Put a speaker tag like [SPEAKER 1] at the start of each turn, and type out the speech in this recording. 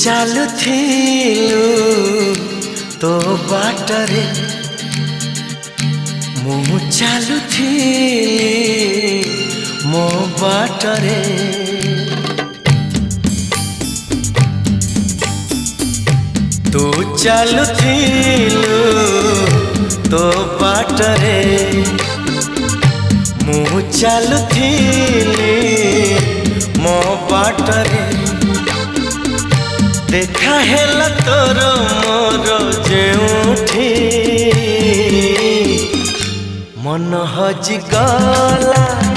[SPEAKER 1] ଚାଲୁଥିଲୁ ତୋ ବାଟରେ ମୁଁ ଚାଲୁଥିଲି ମୋ ବାଟରେ ତୁ ଚାଲୁଥିଲୁ ତୋ ବାଟରେ ମୁଁ ଚାଲୁଥିଲି ମୋ ବାଟରେ देखा हेला तोर मोर जेउठी मन हजि गला